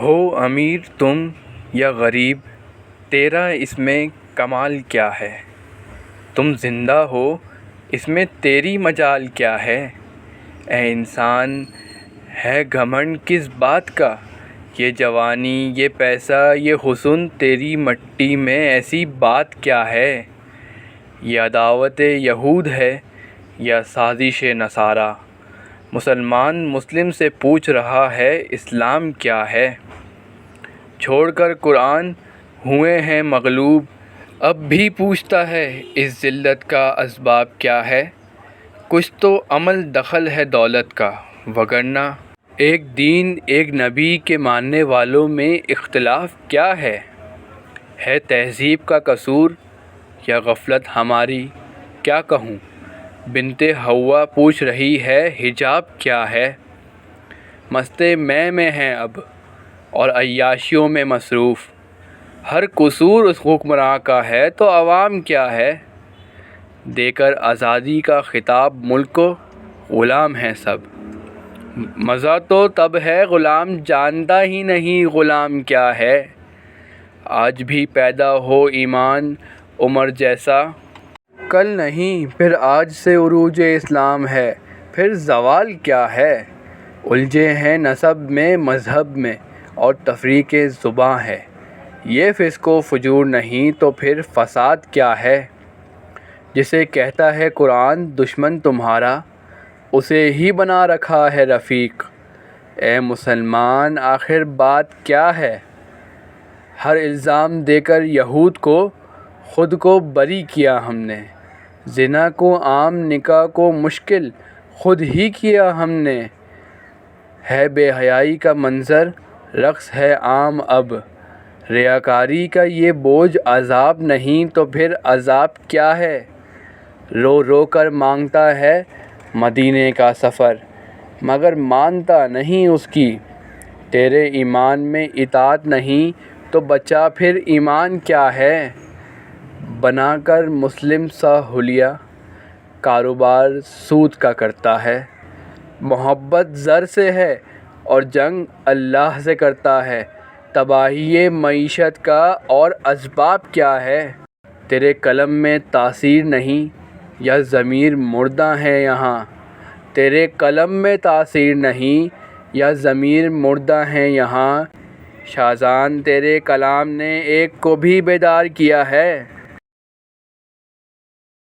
ہو امیر تم یا غریب، تیرا اس میں کمال کیا ہے؟ تم زندہ ہو اس میں تیری مجال کیا ہے؟ اے انسان ہے گھمنڈ کس بات کا؟ یہ جوانی، یہ پیسہ، یہ حسن، تیری مٹی میں ایسی بات کیا ہے؟ یہ عداوت یہود ہے یا سازش نصارا؟ مسلمان مسلم سے پوچھ رہا ہے اسلام کیا ہے؟ چھوڑ کر قرآن ہوئے ہیں مغلوب، اب بھی پوچھتا ہے اس ذلت کا اسباب کیا ہے؟ کچھ تو عمل دخل ہے دولت کا، وگرنہ ایک دین ایک نبی کے ماننے والوں میں اختلاف کیا ہے؟ ہے تہذیب کا قصور یا غفلت ہماری؟ کیا کہوں بنت حوا پوچھ رہی ہے حجاب کیا ہے؟ مست میں ہیں اب اور عیاشیوں میں مصروف، ہر قصور اس حکمراں کا ہے تو عوام کیا ہے؟ دے کر آزادی کا خطاب ملک کو، غلام ہیں سب۔ مزہ تو تب ہے غلام جانتا ہی نہیں غلام کیا ہے۔ آج بھی پیدا ہو ایمان عمر جیسا، کل نہیں پھر آج سے عروج اسلام ہے، پھر زوال کیا ہے؟ الجھے ہیں نسب میں مذہب میں اور تفریق زباں ہے، یہ فسق و فجور نہیں تو پھر فساد کیا ہے؟ جسے کہتا ہے قرآن دشمن تمہارا، اسے ہی بنا رکھا ہے رفیق۔ اے مسلمان آخر بات کیا ہے؟ ہر الزام دے کر یہود کو خود کو بری کیا ہم نے، زنا کو عام نکاح کو مشکل خود ہی کیا ہم نے۔ ہے بے حیائی کا منظر رقص ہے عام اب، ریاکاری کا یہ بوجھ عذاب نہیں تو پھر عذاب کیا ہے؟ رو رو کر مانگتا ہے مدینے کا سفر، مگر مانتا نہیں اس کی۔ تیرے ایمان میں اطاعت نہیں تو بچا پھر ایمان کیا ہے؟ بنا کر مسلم سا حلیہ کاروبار سود کا کرتا ہے، محبت زر سے ہے اور جنگ اللہ سے کرتا ہے۔ تباہی معیشت کا اور اسباب کیا ہے؟ تیرے قلم میں تاثیر نہیں یا ضمیر مردہ ہے یہاں؟ تیرے قلم میں تاثیر نہیں یا ضمیر مردہ ہے یہاں؟ شاذان تیرے کلام نے ایک کو بھی بیدار کیا ہے؟